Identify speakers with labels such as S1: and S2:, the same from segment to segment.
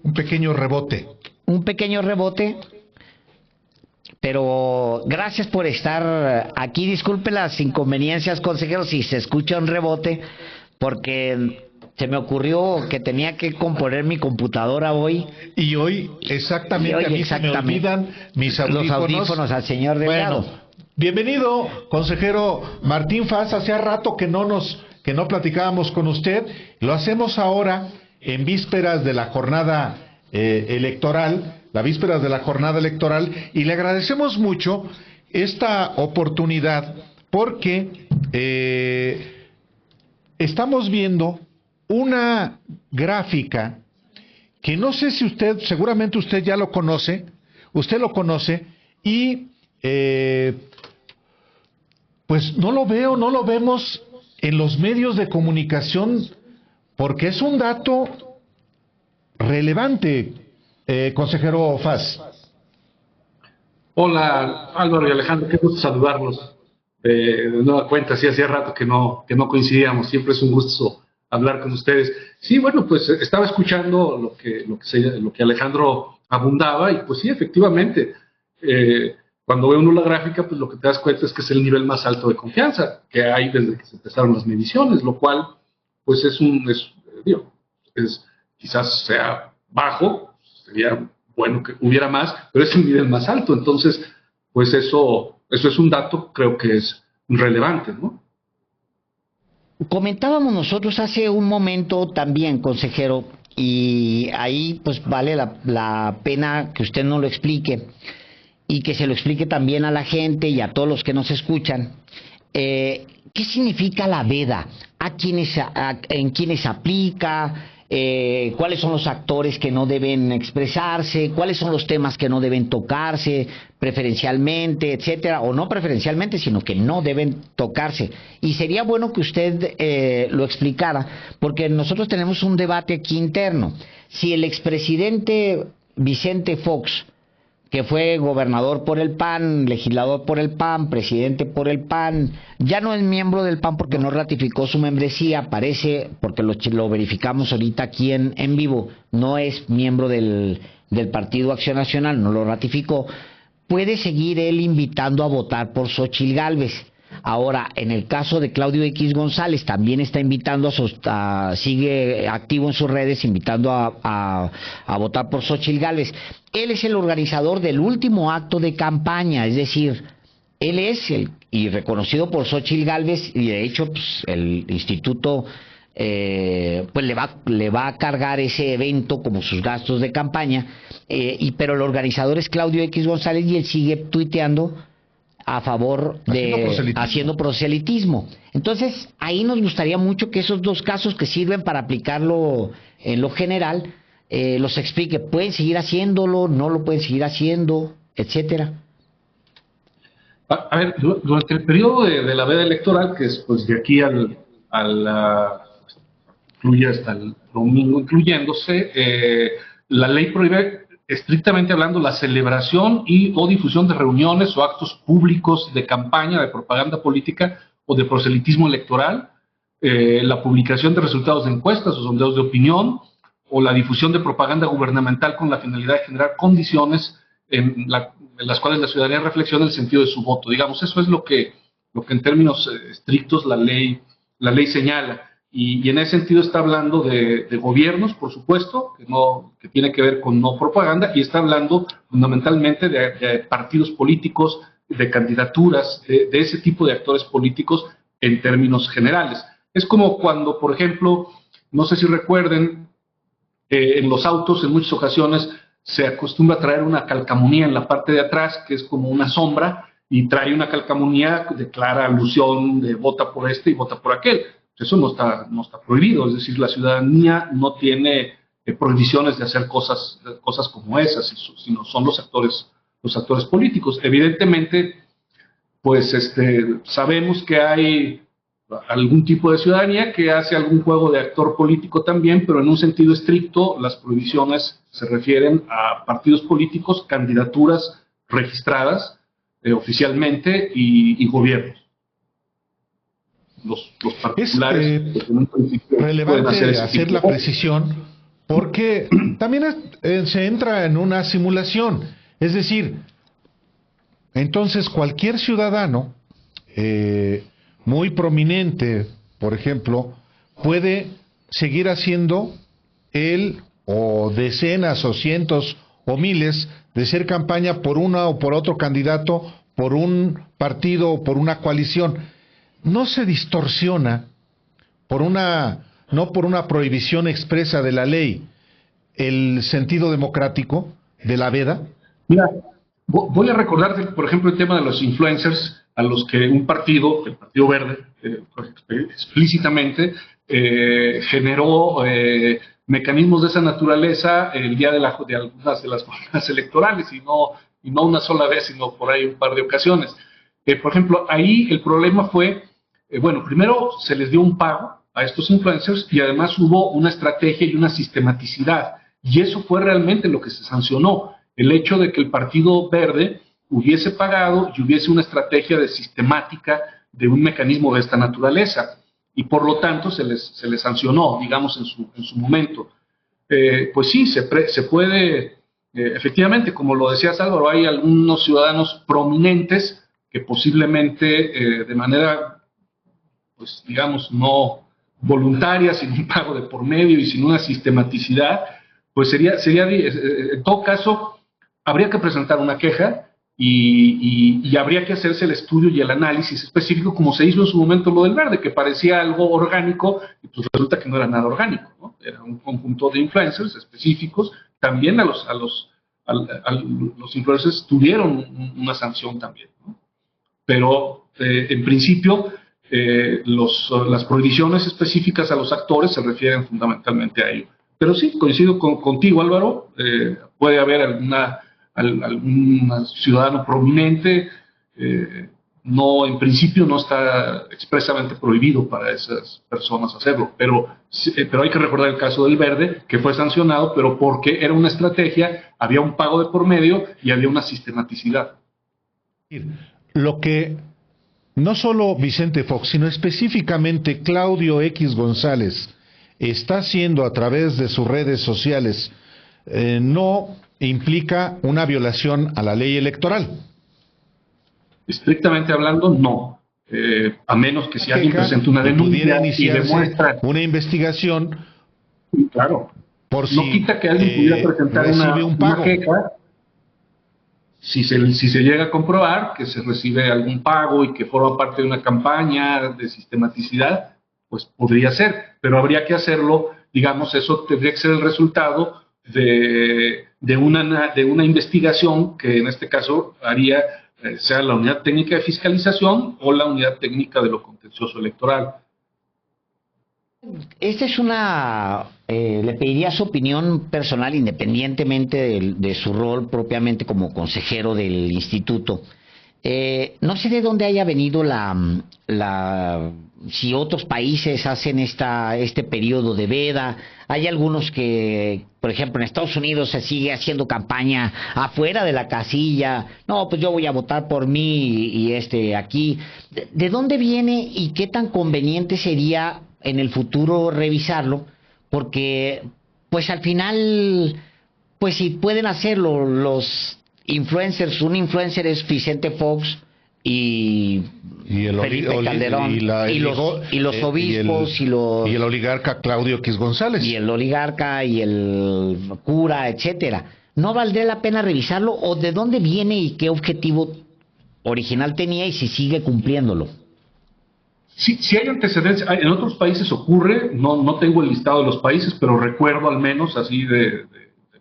S1: Un pequeño rebote.
S2: Un pequeño rebote, pero gracias por estar aquí. Disculpe las inconveniencias, consejero, si se escucha un rebote, porque se me ocurrió que tenía que componer mi computadora hoy.
S1: Y hoy, exactamente, a mí se me olvidan mis audífonos.
S2: Los audífonos al señor Delgado.
S1: Bueno, bienvenido, consejero Martín Faz. Hacía rato que no platicábamos con usted. Lo hacemos ahora en vísperas de la jornada electoral, y le agradecemos mucho esta oportunidad porque estamos viendo una gráfica que no sé si seguramente usted ya lo conoce, y pues no lo vemos en los medios de comunicación porque es un dato relevante, consejero Faz.
S3: Hola Álvaro y Alejandro, qué gusto saludarlos. De nueva cuenta, sí hacía rato que no coincidíamos, siempre es un gusto hablar con ustedes. Sí, bueno, pues estaba escuchando lo que Alejandro abundaba y pues sí, efectivamente, cuando ve uno la gráfica, pues lo que te das cuenta es que es el nivel más alto de confianza que hay desde que se empezaron las mediciones, lo cual pues quizás sea bajo, sería bueno que hubiera más, pero es el nivel más alto, entonces pues eso es un dato, creo que es relevante, ¿no?
S2: Comentábamos nosotros hace un momento también, consejero, y ahí pues vale la pena que usted nos lo explique y que se lo explique también a la gente y a todos los que nos escuchan. ¿Qué significa la veda? ¿En quiénes aplica? ¿Cuáles son los actores que no deben expresarse? ¿Cuáles son los temas que no deben tocarse preferencialmente, etcétera? O no preferencialmente, sino que no deben tocarse. Y sería bueno que usted lo explicara, porque nosotros tenemos un debate aquí interno. Si el expresidente Vicente Fox, que fue gobernador por el PAN, legislador por el PAN, presidente por el PAN, ya no es miembro del PAN porque no ratificó su membresía, parece, porque lo verificamos ahorita aquí en vivo, no es miembro del Partido Acción Nacional, no lo ratificó, puede seguir él invitando a votar por Xóchitl Gálvez. Ahora, en el caso de Claudio X González, también está invitando sigue activo en sus redes, invitando a votar por Xóchitl Gálvez. Él es el organizador del último acto de campaña, es decir, él es y reconocido por Xóchitl Gálvez, y de hecho pues, el instituto pues le va a cargar ese evento como sus gastos de campaña, pero el organizador es Claudio X González y él sigue tuiteando a favor de haciendo proselitismo. Entonces, ahí nos gustaría mucho que esos dos casos que sirven para aplicarlo en lo general, los explique. ¿Pueden seguir haciéndolo? ¿No lo pueden seguir haciendo? Etcétera.
S3: A ver, durante el periodo de la veda electoral, que es pues de aquí incluye hasta el domingo incluyéndose, la ley prohíbe, estrictamente hablando, la celebración o difusión de reuniones o actos públicos de campaña, de propaganda política o de proselitismo electoral, la publicación de resultados de encuestas o sondeos de opinión, o la difusión de propaganda gubernamental con la finalidad de generar condiciones en las cuales la ciudadanía reflexione el sentido de su voto. Digamos, eso es lo que en términos estrictos la ley señala. Y en ese sentido está hablando de gobiernos, por supuesto, que tiene que ver con no propaganda, y está hablando fundamentalmente de partidos políticos, de candidaturas, de ese tipo de actores políticos en términos generales. Es como cuando, por ejemplo, no sé si recuerden, en los autos en muchas ocasiones se acostumbra a traer una calcamonía en la parte de atrás, que es como una sombra, y trae una calcamonía de clara alusión de vota por este y vota por aquel. Eso no está prohibido, es decir, la ciudadanía no tiene prohibiciones de hacer cosas como esas, sino son los actores políticos. Evidentemente, pues sabemos que hay algún tipo de ciudadanía que hace algún juego de actor político también, pero en un sentido estricto las prohibiciones se refieren a partidos políticos, candidaturas registradas oficialmente y gobiernos. Los particulares
S1: es relevante hacer la precisión porque también se entra en una simulación. Es decir, entonces cualquier ciudadano muy prominente, por ejemplo, puede seguir haciendo él o decenas o cientos o miles de hacer campaña por una o por otro candidato, por un partido o por una coalición. No se distorsiona no por una prohibición expresa de la ley, el sentido democrático de la veda.
S3: Mira, voy a recordarte, por ejemplo, el tema de los influencers, a los que un partido, el Partido Verde, explícitamente generó mecanismos de esa naturaleza el día de algunas de las jornadas electorales, y no una sola vez, sino por ahí un par de ocasiones. Por ejemplo, ahí el problema fue, bueno, primero se les dio un pago a estos influencers y además hubo una estrategia y una sistematicidad, y eso fue realmente lo que se sancionó, el hecho de que el Partido Verde hubiese pagado y hubiese una estrategia de sistemática de un mecanismo de esta naturaleza, y por lo tanto se les sancionó, digamos, en su momento. Pues sí, se puede, efectivamente, como lo decías, Álvaro, hay algunos ciudadanos prominentes que posiblemente de manera, pues digamos, no voluntaria, sin un pago de por medio y sin una sistematicidad, pues sería en todo caso, habría que presentar una queja y habría que hacerse el estudio y el análisis específico, como se hizo en su momento lo del Verde, que parecía algo orgánico, y pues resulta que no era nada orgánico, ¿no? Era un conjunto de influencers específicos. También los influencers tuvieron una sanción también, ¿no? Pero en principio las prohibiciones específicas a los actores se refieren fundamentalmente a ello. Pero sí, coincido contigo, Álvaro, puede haber algún ciudadano prominente, en principio no está expresamente prohibido para esas personas hacerlo, pero hay que recordar el caso del Verde, que fue sancionado, pero porque era una estrategia, había un pago de por medio y había una sistematicidad.
S1: Lo que no solo Vicente Fox, sino específicamente Claudio X González está haciendo a través de sus redes sociales, no implica una violación a la ley electoral.
S3: Estrictamente hablando, no. A menos que si alguien presenta una denuncia y demuestra
S1: una investigación.
S3: Claro.
S1: Por
S3: no quita que alguien pudiera presentar una queja. Si se llega a comprobar que se recibe algún pago y que forma parte de una campaña de sistematicidad, pues podría ser, pero habría que hacerlo, digamos, eso tendría que ser el resultado de una investigación que en este caso haría sea la unidad técnica de fiscalización o la unidad técnica de lo contencioso electoral.
S2: Esta es le pediría su opinión personal independientemente de su rol propiamente como consejero del instituto. No sé de dónde haya venido si otros países hacen este periodo de veda. Hay algunos que, por ejemplo, en Estados Unidos se sigue haciendo campaña afuera de la casilla. No, pues yo voy a votar por mí y aquí. ¿De dónde viene y qué tan conveniente sería en el futuro revisarlo? Porque, pues al final, pues si pueden hacerlo los influencers, un influencer es Vicente Fox y Felipe Calderón y los obispos
S1: y el oligarca Claudio X González
S2: y el oligarca y el cura, etcétera. ¿No valdría la pena revisarlo o de dónde viene y qué objetivo original tenía y si sigue cumpliéndolo?
S3: Sí hay antecedentes, en otros países ocurre, no tengo el listado de los países, pero recuerdo al menos así de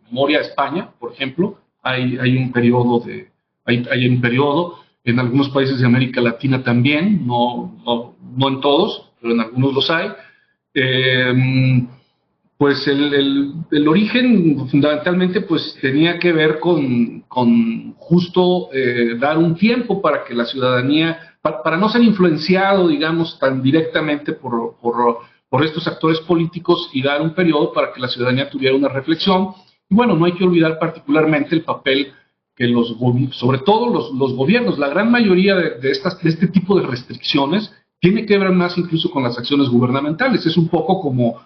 S3: memoria España, por ejemplo, hay un periodo en algunos países de América Latina también, no en todos, pero en algunos los hay. Pues el origen fundamentalmente pues tenía que ver con justo dar un tiempo para que la ciudadanía, para no ser influenciado, digamos, tan directamente por estos actores políticos, y dar un periodo para que la ciudadanía tuviera una reflexión. Y bueno, no hay que olvidar particularmente el papel que sobre todo los gobiernos, la gran mayoría de este tipo de restricciones tiene que ver más incluso con las acciones gubernamentales. Es un poco como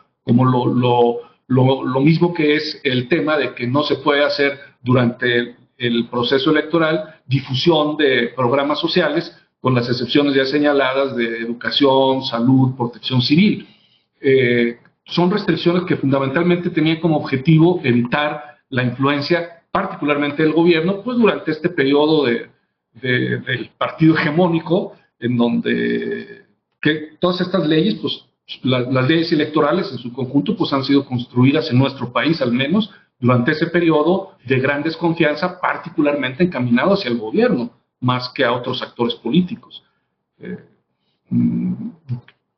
S3: lo mismo que es el tema de que no se puede hacer durante el proceso electoral difusión de programas sociales, con las excepciones ya señaladas de educación, salud, protección civil. Son restricciones que fundamentalmente tenían como objetivo evitar la influencia, particularmente del gobierno, pues durante este periodo del partido hegemónico, en donde todas estas leyes, pues las leyes electorales en su conjunto, pues han sido construidas en nuestro país, al menos durante ese periodo de gran desconfianza, particularmente encaminado hacia el gobierno, más que a otros actores políticos.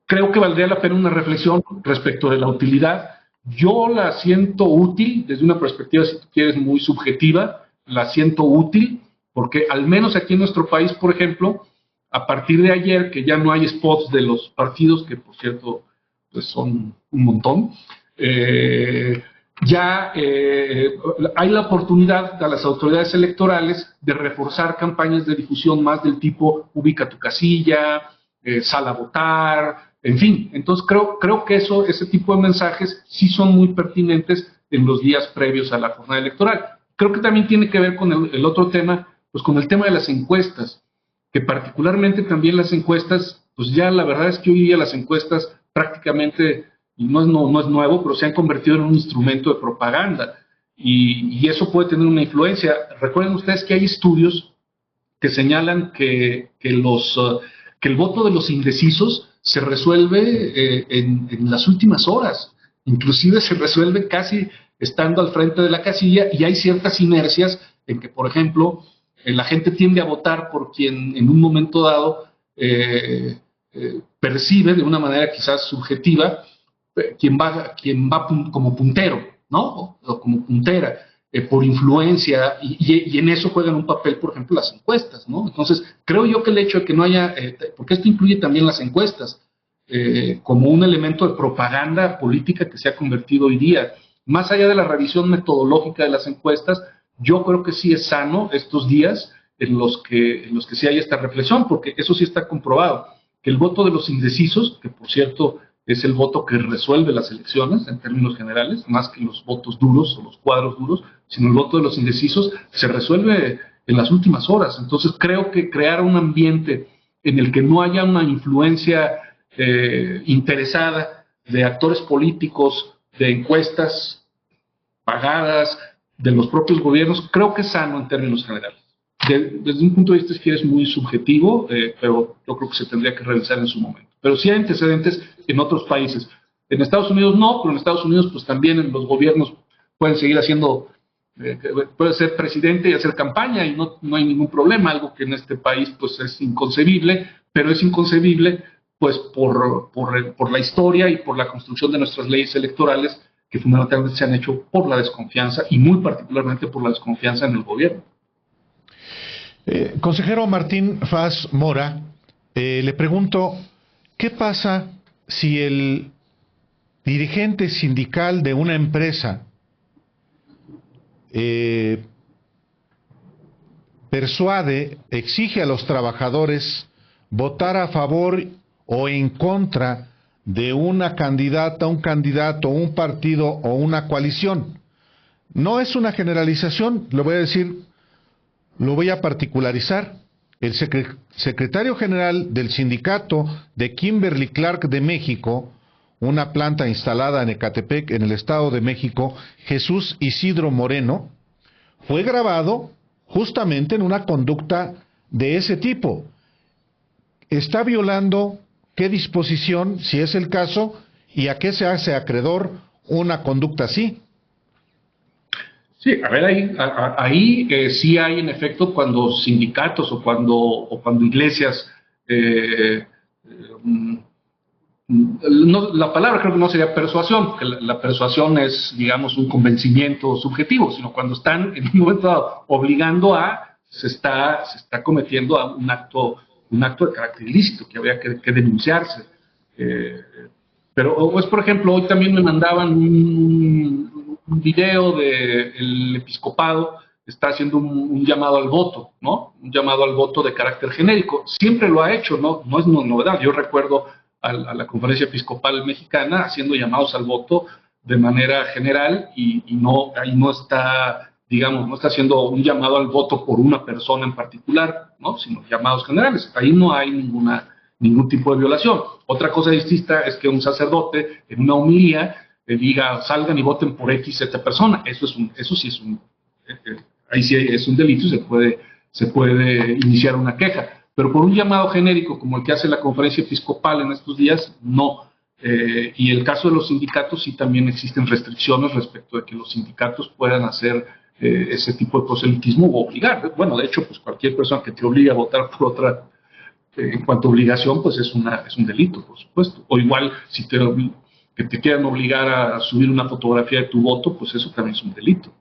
S3: Creo que valdría la pena una reflexión respecto de la utilidad. Yo la siento útil desde una perspectiva, si tú quieres, muy subjetiva. La siento útil porque al menos aquí en nuestro país, por ejemplo, a partir de ayer, que ya no hay spots de los partidos, que por cierto pues son un montón, hay la oportunidad a las autoridades electorales de reforzar campañas de difusión más del tipo ubica tu casilla, sal a votar, en fin. Entonces creo que ese tipo de mensajes sí son muy pertinentes en los días previos a la jornada electoral. Creo que también tiene que ver con el otro tema, pues con el tema de las encuestas, que particularmente también las encuestas, pues ya la verdad es que hoy día las encuestas prácticamente, y no es nuevo, pero se han convertido en un instrumento de propaganda, y eso puede tener una influencia. Recuerden ustedes que hay estudios que señalan que el voto de los indecisos se resuelve en las últimas horas, inclusive se resuelve casi estando al frente de la casilla, y hay ciertas inercias en que, por ejemplo, la gente tiende a votar por quien en un momento dado percibe de una manera quizás subjetiva quien va como puntero, ¿no? O como puntera, por influencia, y en eso juegan un papel, por ejemplo, las encuestas, ¿no? Entonces, creo yo que el hecho de que no haya, porque esto incluye también las encuestas, como un elemento de propaganda política que se ha convertido hoy día, más allá de la revisión metodológica de las encuestas, yo creo que sí es sano estos días en los que sí hay esta reflexión, porque eso sí está comprobado, que el voto de los indecisos, que por cierto es el voto que resuelve las elecciones en términos generales, más que los votos duros o los cuadros duros, sino el voto de los indecisos se resuelve en las últimas horas. Entonces creo que crear un ambiente en el que no haya una influencia interesada de actores políticos, de encuestas pagadas, de los propios gobiernos, creo que es sano en términos generales. Desde un punto de vista, si quieres, muy subjetivo, pero yo creo que se tendría que revisar en su momento. Pero sí hay antecedentes en otros países. En Estados Unidos no, pero en Estados Unidos pues también los gobiernos pueden seguir haciendo, puede ser presidente y hacer campaña y no hay ningún problema, algo que en este país pues es inconcebible, pero es inconcebible pues por la historia y por la construcción de nuestras leyes electorales, que fundamentalmente se han hecho por la desconfianza y muy particularmente por la desconfianza en el gobierno.
S1: Consejero Martín Faz Mora, le pregunto, ¿qué pasa si el dirigente sindical de una empresa exige a los trabajadores votar a favor o en contra de una candidata, un candidato, un partido o una coalición? No es una generalización, lo voy a decir, lo voy a particularizar. El secretario general del sindicato de Kimberly Clark de México, una planta instalada en Ecatepec, en el Estado de México, Jesús Isidro Moreno, fue grabado justamente en una conducta de ese tipo. ¿Está violando qué disposición, si es el caso, y a qué se hace acreedor una conducta así?
S3: Sí, a ver, ahí sí hay en efecto cuando sindicatos o cuando iglesias, la palabra creo que no sería persuasión, porque la persuasión es, digamos, un convencimiento subjetivo, sino cuando están en un momento dado obligando se está cometiendo a un acto de carácter ilícito que habría que denunciarse. Pero, pues, por ejemplo, hoy también me mandaban un video del episcopado, está haciendo un llamado al voto, ¿no? Un llamado al voto de carácter genérico. Siempre lo ha hecho, no es novedad. Yo recuerdo a la Conferencia Episcopal Mexicana haciendo llamados al voto de manera general y no, ahí no está, digamos, no está haciendo un llamado al voto por una persona en particular, ¿no? Sino llamados generales. Ahí no hay ningún tipo de violación. Otra cosa distinta es que un sacerdote en una homilía diga salgan y voten por X, Z persona. Eso sí es ahí sí es un delito y se puede iniciar una queja. Pero por un llamado genérico como el que hace la conferencia episcopal en estos días, no. Y el caso de los sindicatos sí también existen restricciones respecto de que los sindicatos puedan hacer ese tipo de proselitismo o obligar. Bueno, de hecho, pues cualquier persona que te obligue a votar por otra, en cuanto a obligación, pues es un delito, por supuesto. O igual, si que te quieran obligar a subir una fotografía de tu voto, pues eso también es un delito.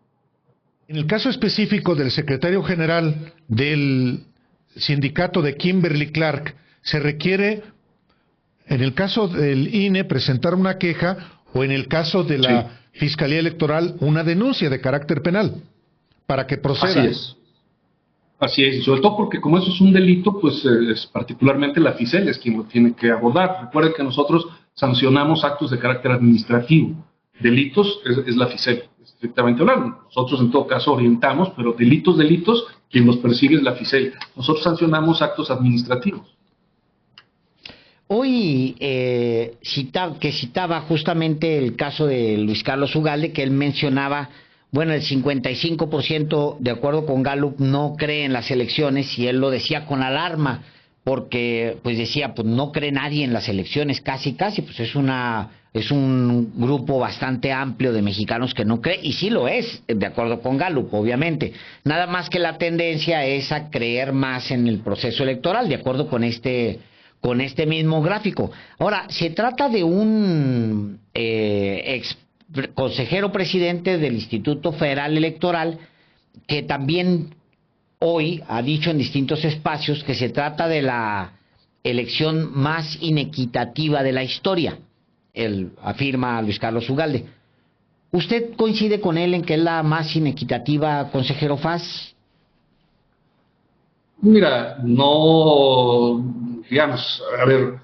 S1: En el caso específico del secretario general del sindicato de Kimberly Clark, se requiere, en el caso del INE, presentar una queja o en el caso de la Fiscalía Electoral una denuncia de carácter penal para que proceda.
S3: Así es, sobre todo porque como eso es un delito, pues es particularmente la FICEL es quien lo tiene que abordar. Recuerden que nosotros sancionamos actos de carácter administrativo. Delitos es la FICEL, estrictamente hablando. Nosotros en todo caso orientamos, pero delitos, quien los persigue es la FICEL. Nosotros sancionamos actos administrativos.
S2: Hoy citaba justamente el caso de Luis Carlos Ugalde, que él mencionaba, bueno, el 55% de acuerdo con Gallup no cree en las elecciones, y él lo decía con alarma, porque pues decía, pues no cree nadie en las elecciones, casi, pues es un grupo bastante amplio de mexicanos que no cree, y sí lo es, de acuerdo con Gallup, obviamente. Nada más que la tendencia es a creer más en el proceso electoral, de acuerdo con este mismo gráfico. Ahora, se trata de un ex consejero presidente del Instituto Federal Electoral que también hoy ha dicho en distintos espacios que se trata de la elección más inequitativa de la historia. Él afirma, Luis Carlos Ugalde. ¿Usted coincide con él en que es la más inequitativa, consejero Faz?
S3: Mira, no, digamos, a ver,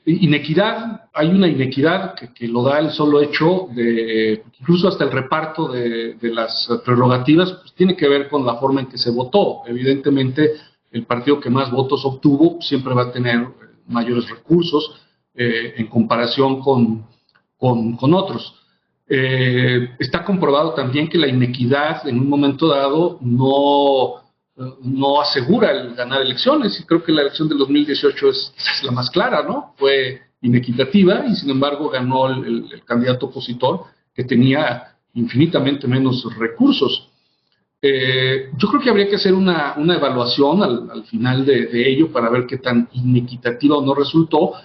S3: inequidad, hay una inequidad que lo da el solo hecho de, incluso hasta el reparto de las prerrogativas, pues tiene que ver con la forma en que se votó. Evidentemente, el partido que más votos obtuvo siempre va a tener mayores recursos en comparación con otros. Está comprobado también que la inequidad en un momento dado no asegura el ganar elecciones, y creo que la elección del 2018 es la más clara, ¿no? Fue inequitativa y sin embargo ganó el candidato opositor que tenía infinitamente menos recursos. Yo creo que habría que hacer una evaluación al final de ello para ver qué tan inequitativa o no resultó.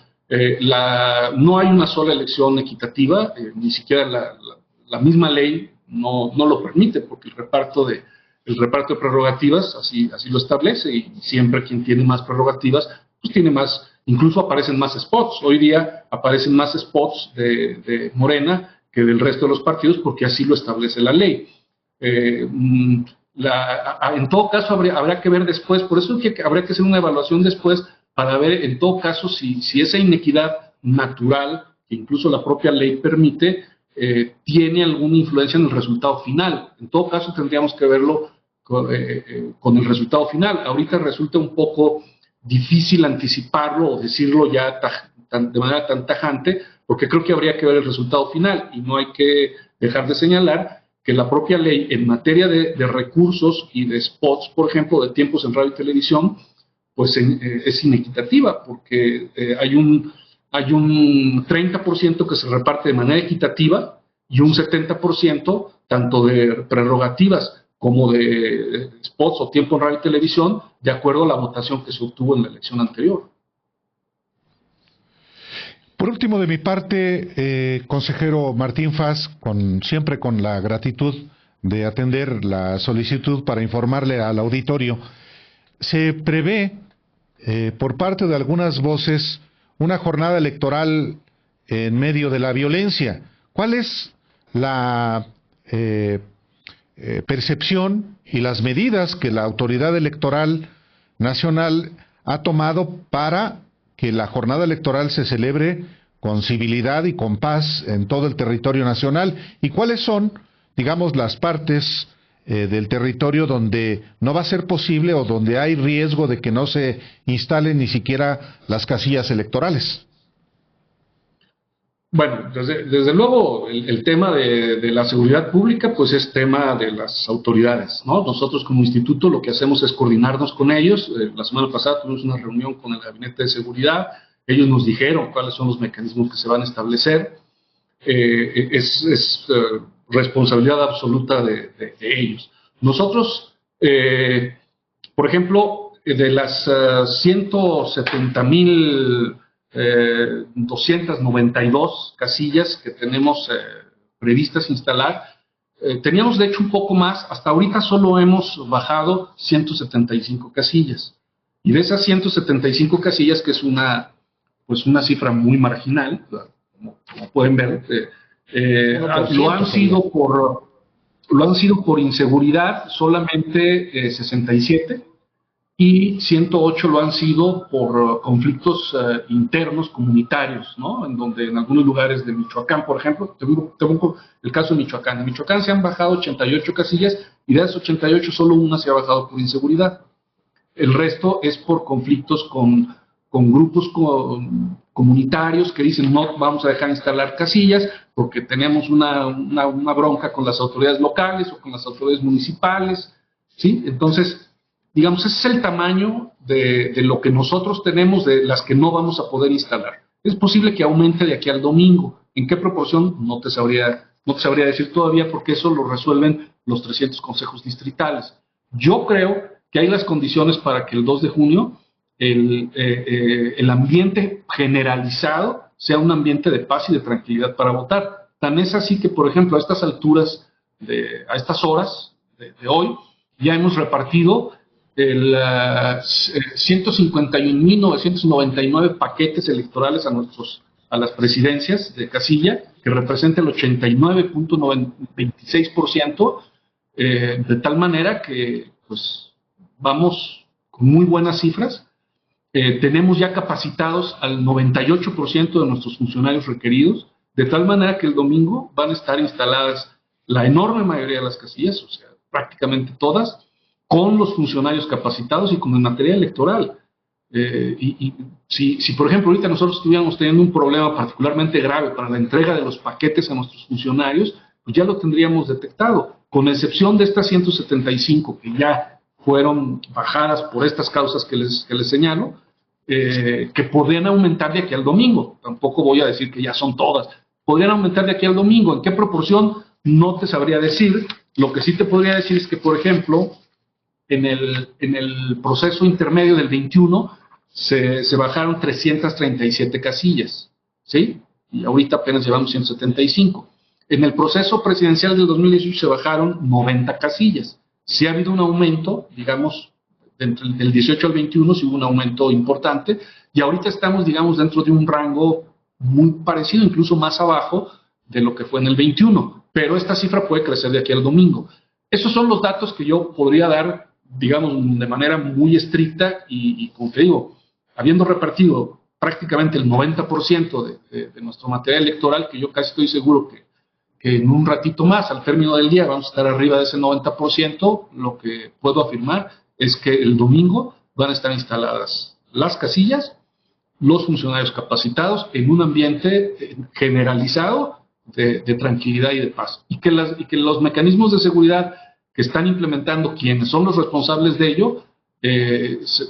S3: No hay una sola elección equitativa, ni siquiera la misma ley no lo permite, porque el reparto de prerrogativas así lo establece, y siempre quien tiene más prerrogativas pues tiene más, incluso aparecen más spots. Hoy día aparecen más spots de Morena que del resto de los partidos, porque así lo establece la ley. En todo caso habrá que ver después, por eso es que habría que hacer una evaluación después para ver en todo caso si esa inequidad natural que incluso la propia ley permite tiene alguna influencia en el resultado final. En todo caso tendríamos que verlo con el resultado final. Ahorita resulta un poco difícil anticiparlo o decirlo ya de manera tan tajante, porque creo que habría que ver el resultado final, y no hay que dejar de señalar que la propia ley en materia de recursos y de spots, por ejemplo, de tiempos en radio y televisión, pues es inequitativa, porque hay un 30% que se reparte de manera equitativa y un 70% tanto de prerrogativas como de spots o tiempo en radio y televisión, de acuerdo a la votación que se obtuvo en la elección anterior.
S1: Por último, de mi parte, consejero Martín Faz, siempre con la gratitud de atender la solicitud para informarle al auditorio, se prevé por parte de algunas voces una jornada electoral en medio de la violencia. ¿Cuál es la percepción y las medidas que la Autoridad Electoral Nacional ha tomado para que la jornada electoral se celebre con civilidad y con paz en todo el territorio nacional. ¿Y cuáles son, digamos, las partes del territorio donde no va a ser posible o donde hay riesgo de que no se instalen ni siquiera las casillas electorales?
S3: Bueno, desde luego el tema de la seguridad pública pues es tema de las autoridades, ¿no? Nosotros como instituto lo que hacemos es coordinarnos con ellos. La semana pasada tuvimos una reunión con el Gabinete de Seguridad, ellos nos dijeron cuáles son los mecanismos que se van a establecer. Es responsabilidad absoluta de ellos. Nosotros, por ejemplo, de las 170,292 casillas que tenemos previstas instalar, teníamos de hecho un poco más, hasta ahorita solo hemos bajado 175 casillas. Y de esas 175 casillas, que es una cifra muy marginal, como pueden ver, lo han sido por inseguridad solamente 67, y 108 lo han sido por conflictos internos comunitarios, ¿no? En donde en algunos lugares de Michoacán, por ejemplo, te pongo el caso de Michoacán. En Michoacán se han bajado 88 casillas y de esas 88 solo una se ha bajado por inseguridad. El resto es por conflictos con grupos comunitarios que dicen no vamos a dejar instalar casillas porque tenemos una bronca con las autoridades locales o con las autoridades municipales, ¿sí? Entonces, digamos, ese es el tamaño de lo que nosotros tenemos, de las que no vamos a poder instalar. Es posible que aumente de aquí al domingo. ¿En qué proporción? No te sabría decir todavía, porque eso lo resuelven los 300 consejos distritales. Yo creo que hay las condiciones para que el 2 de junio el ambiente generalizado sea un ambiente de paz y de tranquilidad para votar. Tan es así que, por ejemplo, a estas alturas, a estas horas de hoy, ya hemos repartido 151,999 paquetes electorales a las presidencias de casilla, que representa el 89,26%, de tal manera que pues vamos con muy buenas cifras. Tenemos ya capacitados al 98% de nuestros funcionarios requeridos, de tal manera que el domingo van a estar instaladas la enorme mayoría de las casillas, o sea, prácticamente todas, con los funcionarios capacitados y con el material electoral. Si, por ejemplo, ahorita nosotros estuviéramos teniendo un problema particularmente grave para la entrega de los paquetes a nuestros funcionarios, pues ya lo tendríamos detectado, con excepción de estas 175 que ya fueron bajadas por estas causas que les señalo, que podrían aumentar de aquí al domingo. Tampoco voy a decir que ya son todas. Podrían aumentar de aquí al domingo. ¿En qué proporción? No te sabría decir. Lo que sí te podría decir es que, por ejemplo, en el proceso intermedio del 21 se bajaron 337 casillas, ¿sí? Y ahorita apenas llevamos 175. En el proceso presidencial del 2018 se bajaron 90 casillas. Sí ha habido un aumento, digamos, del 18 al 21 sí hubo un aumento importante, y ahorita estamos, digamos, dentro de un rango muy parecido, incluso más abajo de lo que fue en el 21, pero esta cifra puede crecer de aquí al domingo. Esos son los datos que yo podría dar, digamos, de manera muy estricta y como te digo, habiendo repartido prácticamente el 90% de nuestro material electoral, que yo casi estoy seguro que en un ratito más, al término del día, vamos a estar arriba de ese 90%, lo que puedo afirmar es que el domingo van a estar instaladas las casillas, los funcionarios capacitados en un ambiente generalizado de tranquilidad y de paz. Y que los mecanismos de seguridad que están implementando quienes son los responsables de ello,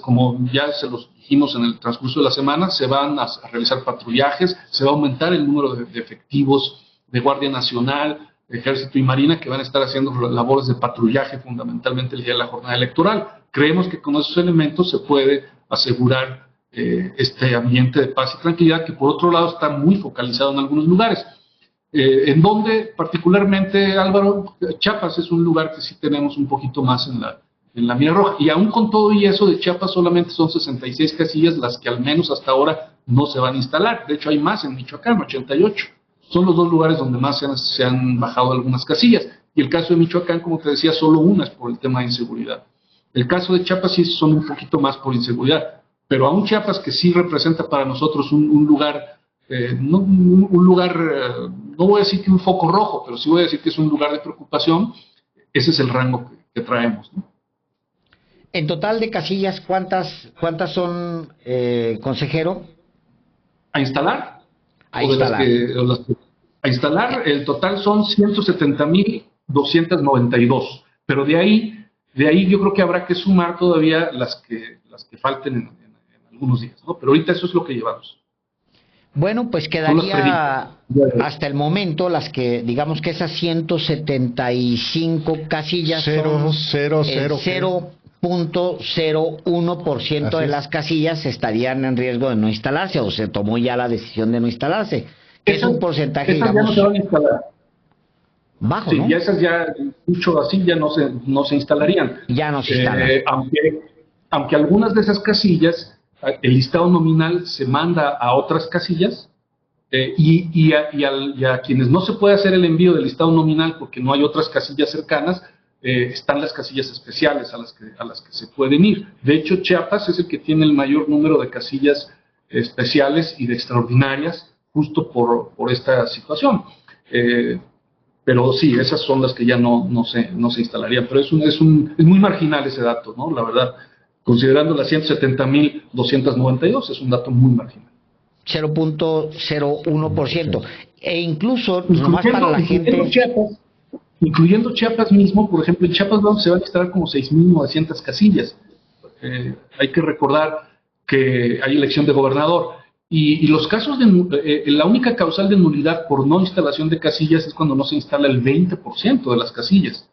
S3: como ya se los dijimos en el transcurso de la semana, se van a realizar patrullajes, se va a aumentar el número de efectivos de Guardia Nacional, Ejército y Marina, que van a estar haciendo labores de patrullaje fundamentalmente el día de la jornada electoral. Creemos que con esos elementos se puede asegurar este ambiente de paz y tranquilidad, que por otro lado está muy focalizado en algunos lugares. En donde particularmente, Álvaro, Chiapas es un lugar que sí tenemos un poquito más en la mira roja. Y aún con todo y eso de Chiapas solamente son 66 casillas las que al menos hasta ahora no se van a instalar. De hecho hay más en Michoacán, 88. Son los dos lugares donde más se han bajado algunas casillas. Y el caso de Michoacán, como te decía, solo una es por el tema de inseguridad. El caso de Chiapas sí son un poquito más por inseguridad. Pero aún Chiapas, que sí representa para nosotros un lugar un lugar, no voy a decir que un foco rojo, pero sí voy a decir que es un lugar de preocupación. Ese es el rango que traemos, ¿no?
S2: En total de casillas, ¿cuántas son, consejero?
S3: ¿A instalar?
S2: A instalar.
S3: A instalar, el total son 170,292, pero de ahí yo creo que habrá que sumar todavía las que falten en algunos días, ¿no? Pero ahorita eso es lo que llevamos.
S2: Bueno, pues quedaría hasta el momento las que, digamos que esas 175 casillas son 0.01% de las casillas estarían en riesgo de no instalarse, o se tomó ya la decisión de no instalarse. Es un porcentaje, digamos,
S3: ya no se van a instalar.
S2: Bajo,
S3: Sí,
S2: ¿no?
S3: ya esas ya, mucho así, ya no se instalarían.
S2: Ya no se instalan.
S3: Aunque algunas de esas casillas, el listado nominal se manda a otras casillas, y a quienes no se puede hacer el envío del listado nominal porque no hay otras casillas cercanas, están las casillas especiales a las que se pueden ir. De hecho, Chiapas es el que tiene el mayor número de casillas especiales y de extraordinarias, justo por esta situación. Pero sí, esas son las que ya no se instalarían. Pero es muy marginal ese dato, ¿no? La verdad, considerando las 170,292, es un dato muy marginal.
S2: 0.01%. E incluso, nomás para la gente...
S3: Incluyendo Chiapas mismo, por ejemplo, en Chiapas se van a instalar como 6,900 casillas. Hay que recordar que hay elección de gobernador. Y los casos la única causal de nulidad por no instalación de casillas es cuando no se instala el 20% de las casillas.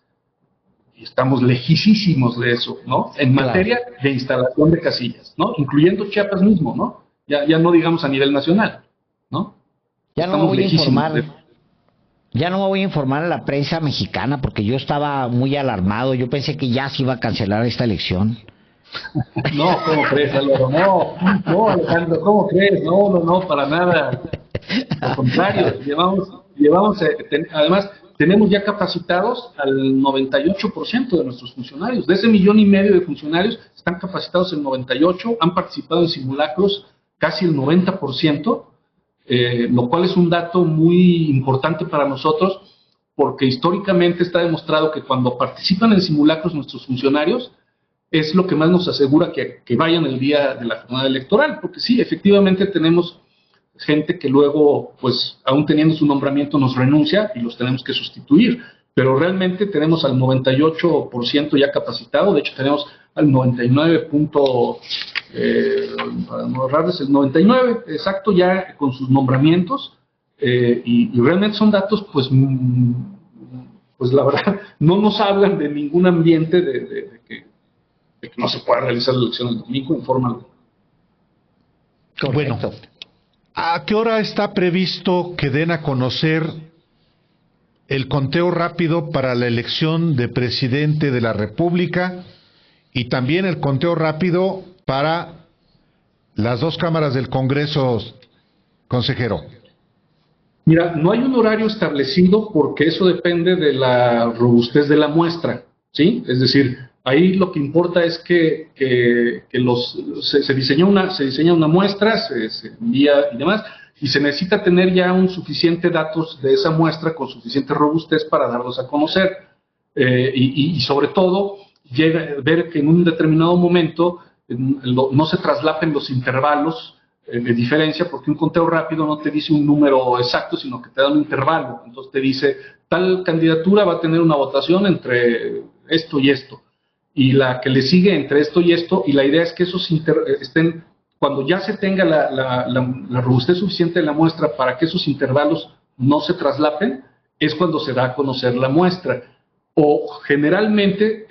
S3: Y estamos lejísimos de eso, ¿no? En materia de instalación de casillas, ¿no? Incluyendo Chiapas mismo, ¿no? Ya no digamos a nivel nacional, ¿no?
S2: Ya no me voy a informar. Ya no me voy a informar a la prensa mexicana porque yo estaba muy alarmado. Yo pensé que ya se iba a cancelar esta elección.
S3: No, ¿cómo crees, Álvaro? No, Alejandro, ¿cómo crees? No, para nada. Al contrario, además, tenemos ya capacitados al 98% de nuestros funcionarios. De ese 1,5 millones de funcionarios, están capacitados el 98%, han participado en simulacros casi el 90%, lo cual es un dato muy importante para nosotros, porque históricamente está demostrado que cuando participan en simulacros nuestros funcionarios, es lo que más nos asegura que vayan el día de la jornada electoral, porque sí, efectivamente tenemos gente que luego, pues, aún teniendo su nombramiento, nos renuncia y los tenemos que sustituir, pero realmente tenemos al 98% ya capacitado. De hecho tenemos al 99 para no errarles, el 99 exacto ya con sus nombramientos, y realmente son datos, pues la verdad, no nos hablan de ningún ambiente de que no se pueda realizar la elección el domingo en forma alguna.
S1: Bueno, ¿a qué hora está previsto que den a conocer el conteo rápido para la elección de presidente de la República y también el conteo rápido para las dos cámaras del Congreso, consejero?
S3: Mira, no hay un horario establecido porque eso depende de la robustez de la muestra, ¿sí? Es decir, ahí lo que importa es que se diseña una muestra, se envía y demás, y se necesita tener ya un suficiente datos de esa muestra con suficiente robustez para darlos a conocer, y sobre todo ver que en un determinado momento no se traslapen los intervalos de diferencia, porque un conteo rápido no te dice un número exacto, sino que te da un intervalo. Entonces te dice, tal candidatura va a tener una votación entre esto y esto, y la que le sigue entre esto y esto, y la idea es que esos estén, cuando ya se tenga la robustez suficiente de la muestra para que esos intervalos no se traslapen, es cuando se da a conocer la muestra. O generalmente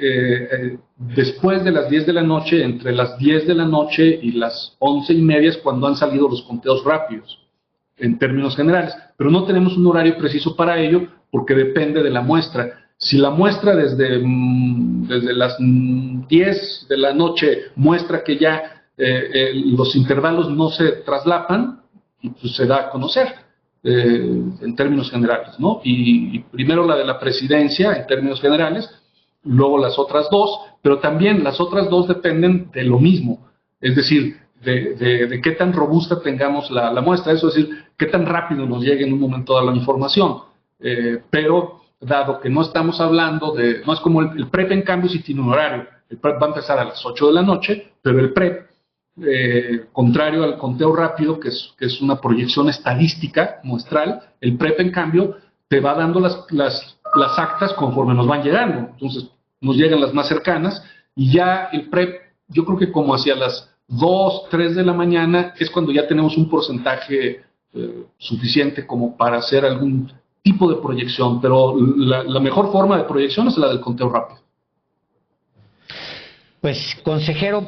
S3: después de las 10 de la noche, entre las 10 de la noche y las 11:30 es cuando han salido los conteos rápidos, en términos generales. Pero no tenemos un horario preciso para ello porque depende de la muestra. Si la muestra desde las 10 de la noche muestra que ya los intervalos no se traslapan, pues se da a conocer. En términos generales, ¿no? Y primero la de la presidencia en términos generales, luego las otras dos, pero también las otras dos dependen de lo mismo, es decir, de qué tan robusta tengamos la muestra, eso es decir, qué tan rápido nos llegue en un momento dado la información. Pero dado que no estamos hablando no es como el PREP, en cambio, si tiene un horario. El PREP va a empezar a las 8 de la noche, pero el PREP, contrario al conteo rápido, que es una proyección estadística muestral, el PREP, en cambio, te va dando las actas conforme nos van llegando. Entonces, nos llegan las más cercanas, y ya el PREP, yo creo que como hacia las 2, 3 de la mañana, es cuando ya tenemos un porcentaje suficiente como para hacer algún tipo de proyección, pero la mejor forma de proyección es la del conteo rápido.
S2: Pues, consejero,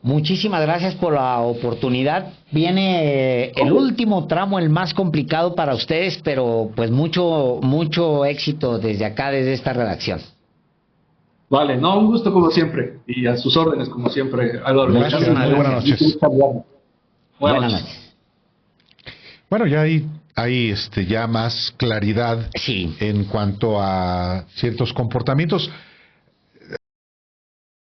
S2: muchísimas gracias por la oportunidad. Viene el último tramo, el más complicado para ustedes, pero pues mucho éxito desde acá, desde esta redacción.
S3: Vale, no, un gusto como siempre, y a sus órdenes como siempre, Álvaro.
S1: Gracias, muy buenas noches.
S2: Buenas noches.
S1: Bueno, ya hay ya más claridad
S2: Sí.
S1: en cuanto a ciertos comportamientos.